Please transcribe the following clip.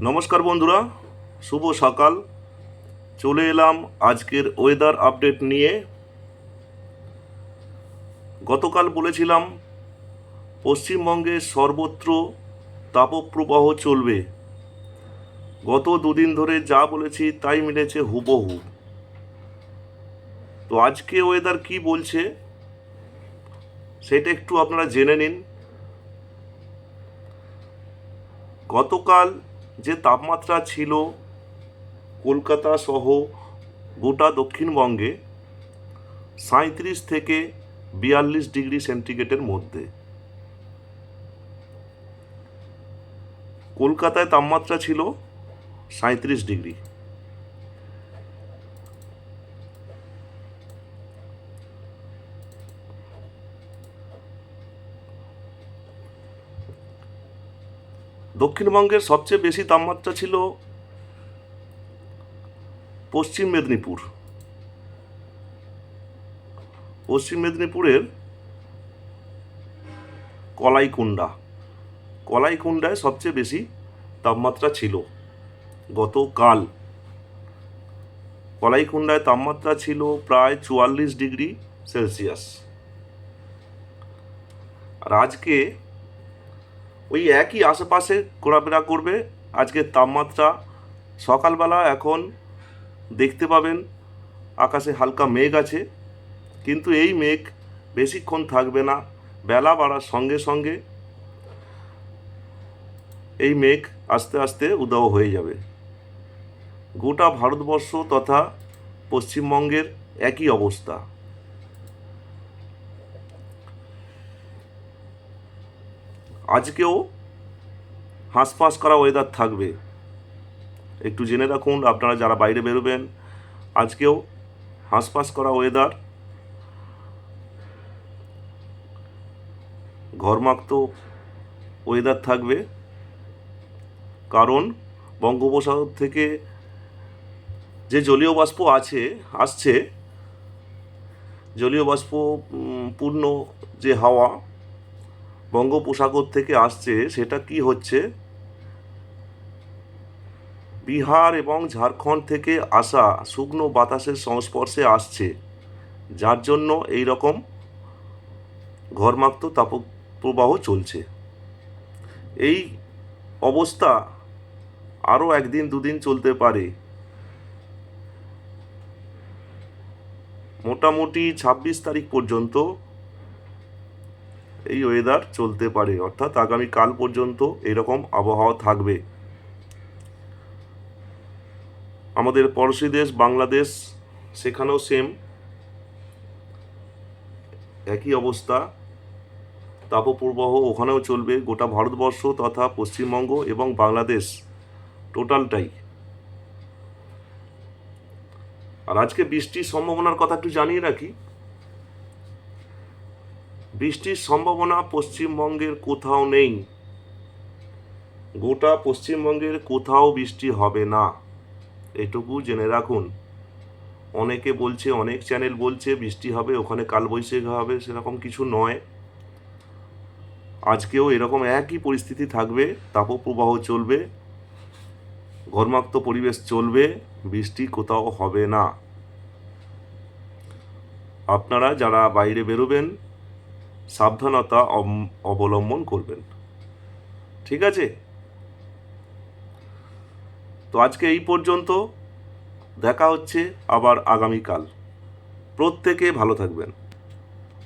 নমস্কার বন্ধুরা, শুভ সকাল। চলে এলাম আজকের ওয়েদার আপডেট নিয়ে। গতকাল বলেছিলাম পশ্চিমবঙ্গে সর্বত্র তাপপ্রবাহ চলবে। গত দুদিন ধরে যা বলেছি তাই মিলেছে হুবহু। তো আজকে ওয়েদার কি বলছে সেটা একটু আপনারা জেনে নিন। গতকাল যে তাপমাত্রা ছিল কলকাতা সহ গোটা দক্ষিণবঙ্গে 37 থেকে 42 ডিগ্রি সেন্টিগ্রেডের মধ্যে। কলকাতায় তাপমাত্রা ছিল 37 ডিগ্রি। দক্ষিণবঙ্গের সবচেয়ে বেশি তাপমাত্রা ছিল পশ্চিম মেদিনীপুর। পশ্চিম মেদিনীপুরের কলাইকুণ্ডায় সবচেয়ে বেশি তাপমাত্রা ছিল গতকাল। কলাইকুণ্ডায় তাপমাত্রা ছিল প্রায় 44 ডিগ্রি সেলসিয়াস। আর আজকে ওই একই আশেপাশে ঘোরাফেরা করবে। আজকের তাপমাত্রা সকালবেলা এখন দেখতে পাবেন আকাশে হালকা মেঘ আছে, কিন্তু এই মেঘ বেশিক্ষণ থাকবে না। বেলা বাড়ার সঙ্গে সঙ্গে এই মেঘ আস্তে আস্তে উধাও হয়ে যাবে। গোটা ভারতবর্ষ তথা পশ্চিমবঙ্গের একই অবস্থা। আজকেও হাঁসফাঁস করা ওয়েদার থাকবে, একটু জেনে রাখুন আপনারা যারা বাইরে বেরোবেন। আজকেও হাঁসফাঁস করা ওয়েদার, ঘর্মাক্ত ওয়েদার থাকবে। কারণ বঙ্গোপসাগর থেকে যে জলীয় বাষ্প আসছে, জলীয় বাষ্প পূর্ণ যে হাওয়া বঙ্গোপসাগর থেকে আসছে, সেটা কি হচ্ছে, বিহার এবং ঝাড়খণ্ড থেকে আসা শুকনো বাতাসের সংস্পর্শে আসছে, যার জন্য এই রকম ঘর্মাক্ত তাপপ্রবাহ চলছে। এই অবস্থা আরও একদিন দুদিন চলতে পারে। মোটামুটি 26 তারিখ পর্যন্ত এই ওয়েদার চলতে পারে, অর্থাৎ আগামীকাল পর্যন্ত এরকম আবহাওয়া থাকবে। আমাদের পড়োশী দেশ বাংলাদেশ, সেখানেও সেম একই অবস্থা, তাপপ্রবাহ ওখানেও চলবে। গোটা ভারতবর্ষ তথা পশ্চিমবঙ্গ এবং বাংলাদেশ টোটালটাই। আর আজকে বৃষ্টির সম্ভাবনার কথা একটু জানিয়ে রাখি। বৃষ্টির সম্ভাবনা পশ্চিমবঙ্গের কোথাও নেই। গোটা পশ্চিমবঙ্গের কোথাও বৃষ্টি হবে না, এটুকু জেনে রাখুন। অনেকে বলছে, অনেক চ্যানেল বলছে বৃষ্টি হবে, ওখানে কালবৈশাখী হবে, সেরকম কিছু নয়। আজকেও এরকম একই পরিস্থিতি থাকবে, তাপপ্রবাহ চলবে, ঘর্মাক্ত পরিবেশ চলবে, বৃষ্টি কোথাও হবে না। আপনারা যারা বাইরে বেরোবেন সাবধানতা অবলম্বন করবেন, ঠিক আছে? তো আজকে এই পর্যন্ত, দেখা হচ্ছে আবার আগামীকাল। প্রত্যেকে ভালো থাকবেন।